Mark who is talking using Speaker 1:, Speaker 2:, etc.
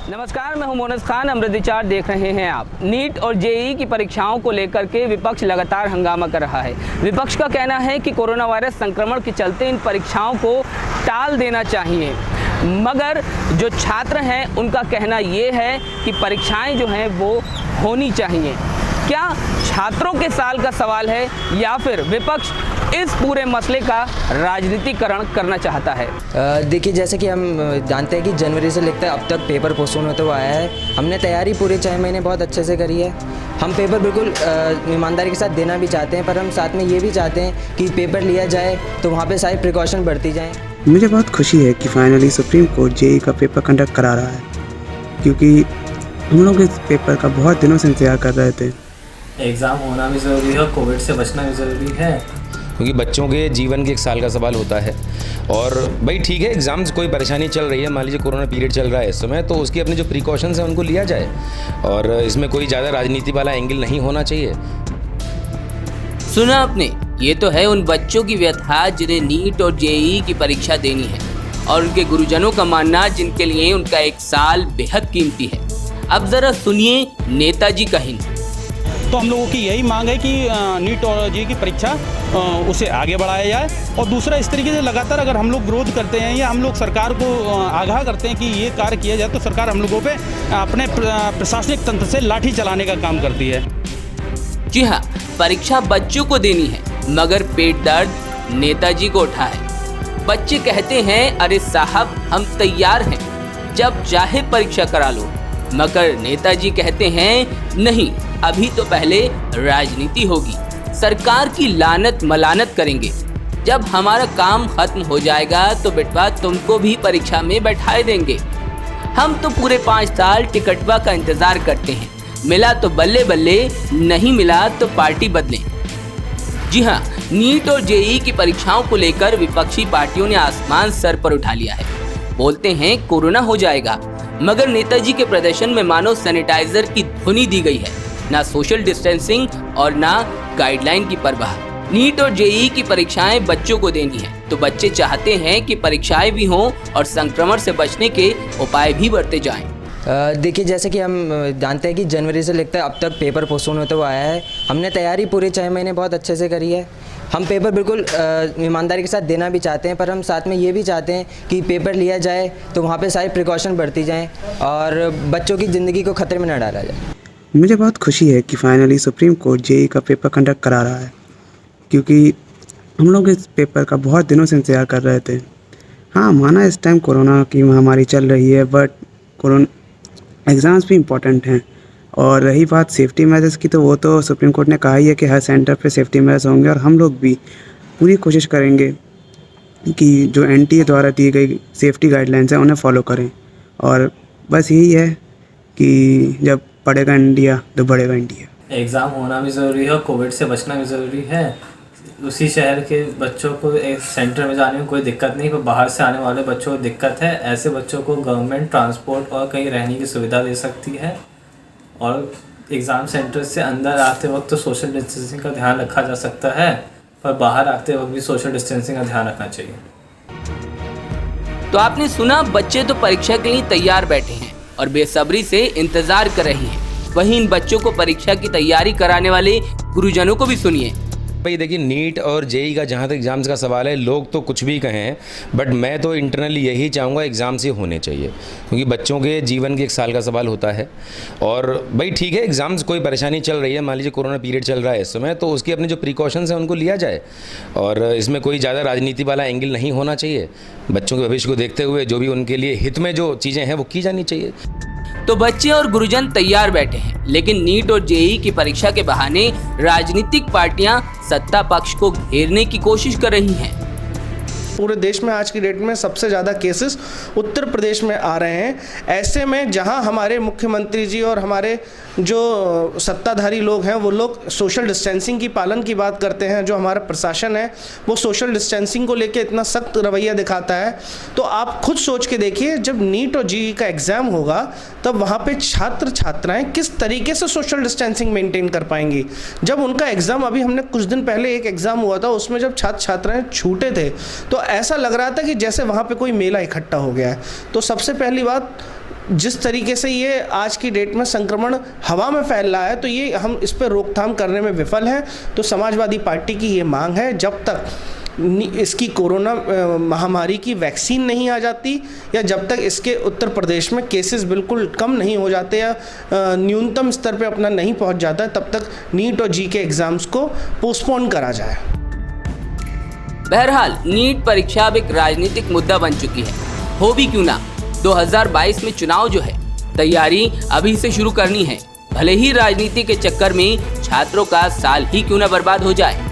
Speaker 1: नमस्कार, मैं हूं मोनस खान। अमृत विचार देख रहे हैं आप। नीट और जेईई की परीक्षाओं को लेकर के विपक्ष लगातार हंगामा कर रहा है। विपक्ष का कहना है कि कोरोना वायरस संक्रमण के चलते इन परीक्षाओं को टाल देना चाहिए, मगर जो छात्र हैं उनका कहना ये है कि परीक्षाएं जो हैं वो होनी चाहिए। क्या छात्रों के साल का सवाल है या फिर विपक्ष इस पूरे मसले का राजनीतिकरण करना चाहता है?
Speaker 2: देखिए, जैसे कि हम जानते हैं कि जनवरी से लेकर अब तक पेपर पोस्टपोन होते हुए आया है। हमने तैयारी पूरे 6 महीने बहुत अच्छे से करी है। हम पेपर बिल्कुल ईमानदारी के साथ देना भी चाहते हैं, पर हम साथ में ये भी चाहते हैं कि पेपर लिया जाए तो वहाँ पे सारी प्रिकॉशन बरती जाएँ।
Speaker 3: मुझे बहुत खुशी है कि फाइनली सुप्रीम कोर्ट जेईई का पेपर कंडक्ट करा रहा है, क्योंकि हम लोग इस पेपर का बहुत दिनों से इंतजार कर रहे थे।
Speaker 4: एग्ज़ाम होना भी ज़रूरी है और कोविड से बचना भी ज़रूरी है,
Speaker 5: क्योंकि बच्चों के जीवन के 1 साल का सवाल होता है। और भाई ठीक है, एग्ज़ाम्स कोई परेशानी चल रही है, मान लीजिए कोरोना पीरियड चल रहा है इस समय, तो उसकी अपनी जो प्रिकॉशंस हैं उनको लिया जाए और इसमें कोई ज़्यादा राजनीति वाला एंगल नहीं होना चाहिए।
Speaker 1: सुना आपने, ये तो है उन बच्चों की व्यथा जिन्हें नीट और जेईई की परीक्षा देनी है, और उनके गुरुजनों का मानना जिनके लिए उनका 1 साल बेहद कीमती है। अब जरा सुनिए नेताजी का हिंट।
Speaker 6: तो हम लोगों की यही मांग है कि नीट और जेईई की परीक्षा उसे आगे बढ़ाया जाए। और दूसरा, इस तरीके से लगातार अगर हम लोग विरोध करते हैं या हम लोग सरकार को आगाह करते हैं कि ये कार्य किया जाए, तो सरकार हम लोगों पे अपने प्रशासनिक तंत्र से लाठी चलाने का काम करती है।
Speaker 1: जी हाँ, परीक्षा बच्चों को देनी है, मगर पेट दर्द नेताजी को उठा है। बच्चे कहते हैं, अरे साहब हम तैयार हैं, जब चाहे परीक्षा करा लो। मगर नेताजी कहते हैं, नहीं, अभी तो पहले राजनीति होगी, सरकार की लानत मलानत करेंगे। जब हमारा काम खत्म हो जाएगा तो बेटवा तुमको भी परीक्षा में बैठाए देंगे। हम तो पूरे 5 साल टिकटवा का इंतजार करते हैं, मिला तो बल्ले बल्ले, नहीं मिला तो पार्टी बदले। जी हाँ, नीट और जेईई की परीक्षाओं को लेकर विपक्षी पार्टियों ने आसमान सर पर उठा लिया है। बोलते हैं कोरोना हो जाएगा, मगर नेताजी के प्रदर्शन में मानो सैनिटाइजर की धुनी दी गई है। ना सोशल डिस्टेंसिंग और ना गाइडलाइन की परवाह। नीट और जेईई की परीक्षाएं बच्चों को देनी है, तो बच्चे चाहते हैं कि परीक्षाएं भी हों और संक्रमण से बचने के उपाय भी बरते जाएं।
Speaker 2: देखिए, जैसे कि हम जानते हैं कि जनवरी से लेकर अब तक पेपर पोस्टपोन होते हुए आया है। हमने तैयारी पूरे 6 महीने बहुत अच्छे से करी है। हम पेपर बिल्कुल ईमानदारी के साथ देना भी चाहते हैं, पर हम साथ में ये भी चाहते हैं कि पेपर लिया जाए तो वहाँ पे सारी प्रिकॉशन बरती जाएँ और बच्चों की ज़िंदगी को खतरे में न डाला जाए।
Speaker 3: मुझे बहुत खुशी है कि फाइनली सुप्रीम कोर्ट जेईई का पेपर कंडक्ट करा रहा है, क्योंकि हम लोग इस पेपर का बहुत दिनों से इंतजार कर रहे थे। हाँ, माना इस टाइम कोरोना की महामारी चल रही है, बट कोरोना एग्ज़ाम्स भी इम्पोर्टेंट हैं। और रही बात सेफ्टी मेजर्स की, तो वो तो सुप्रीम कोर्ट ने कहा ही है कि हर सेंटर पे सेफ्टी मेजर्स होंगे, और हम लोग भी पूरी कोशिश करेंगे कि जो एनटीए द्वारा दी गई सेफ्टी गाइडलाइंस हैं उन्हें फॉलो करें। और बस यही है कि जब पढ़ेगा इंडिया तो बढ़ेगा इंडिया।
Speaker 4: एग्ज़ाम होना भी ज़रूरी है और कोविड से बचना भी ज़रूरी है। उसी शहर के बच्चों को एक सेंटर में जाने में कोई दिक्कत नहीं, पर बाहर से आने वाले बच्चों को दिक्कत है। ऐसे बच्चों को गवर्नमेंट ट्रांसपोर्ट और कहीं रहने की सुविधा दे सकती है। और एग्ज़ाम सेंटर से अंदर आते वक्त तो सोशल डिस्टेंसिंग का ध्यान रखा जा सकता है, पर बाहर आते वक्त भी सोशल डिस्टेंसिंग का ध्यान रखना चाहिए।
Speaker 1: तो आपने सुना, बच्चे तो परीक्षा के लिए तैयार बैठे हैं और बेसब्री से इंतजार कर रहे हैं। वहीं इन बच्चों को परीक्षा की तैयारी कराने वाले गुरुजनों को भी सुनिए।
Speaker 5: भाई देखिए, नीट और जेईई का जहाँ तक एग्ज़ाम्स का सवाल है, लोग तो कुछ भी कहें, बट मैं तो इंटरनली यही चाहूँगा एग्ज़ाम्स ही होने चाहिए, क्योंकि बच्चों के जीवन के 1 साल का सवाल होता है। और भाई ठीक है, एग्ज़ाम्स कोई परेशानी चल रही है, मान लीजिए कोरोना पीरियड चल रहा है इस समय, तो उसकी अपनी जो प्रिकॉशंस हैं उनको लिया जाए और इसमें कोई ज़्यादा राजनीति वाला एंगल नहीं होना चाहिए। बच्चों के भविष्य को देखते हुए जो भी उनके लिए हित में जो चीज़ें हैं वो की जानी चाहिए।
Speaker 1: तो बच्चे और गुरुजन तैयार बैठे हैं, लेकिन नीट और जेईई की परीक्षा के बहाने राजनीतिक पार्टियां सत्ता पक्ष को घेरने की कोशिश कर रही हैं।
Speaker 7: पूरे देश में आज की डेट में सबसे ज़्यादा केसेस उत्तर प्रदेश में आ रहे हैं। ऐसे में जहां हमारे मुख्यमंत्री जी और हमारे जो सत्ताधारी लोग हैं वो लोग सोशल डिस्टेंसिंग की पालन की बात करते हैं, जो हमारा प्रशासन है वो सोशल डिस्टेंसिंग को लेकर इतना सख्त रवैया दिखाता है, तो आप खुद सोच के देखिए जब नीट और जेईई का एग्ज़ाम होगा तब वहाँ पे छात्र छात्राएं किस तरीके से सोशल डिस्टेंसिंग मेंटेन कर पाएंगी। जब उनका एग्ज़ाम, अभी हमने कुछ दिन पहले एक एग्ज़ाम हुआ था, उसमें जब छात्र छात्राएं छूटे थे तो ऐसा लग रहा था कि जैसे वहाँ पे कोई मेला इकट्ठा हो गया है। तो सबसे पहली बात, जिस तरीके से ये आज की डेट में संक्रमण हवा में फैल रहा है, तो ये हम इस पर रोकथाम करने में विफल हैं। तो समाजवादी पार्टी की ये मांग है, जब तक इसकी कोरोना महामारी की वैक्सीन नहीं आ जाती या जब तक इसके उत्तर प्रदेश में केसेस बिल्कुल कम नहीं हो जाते या न्यूनतम स्तर पे अपना नहीं पहुंच जाता, तब तक नीट और जी के एग्ज़ाम्स को पोस्टपोन करा जाए।
Speaker 1: बहरहाल नीट परीक्षा अब एक राजनीतिक मुद्दा बन चुकी है। हो भी क्यों ना, 2022 में चुनाव जो है, तैयारी अभी से शुरू करनी है, भले ही राजनीति के चक्कर में छात्रों का साल ही क्यों ना बर्बाद हो जाए।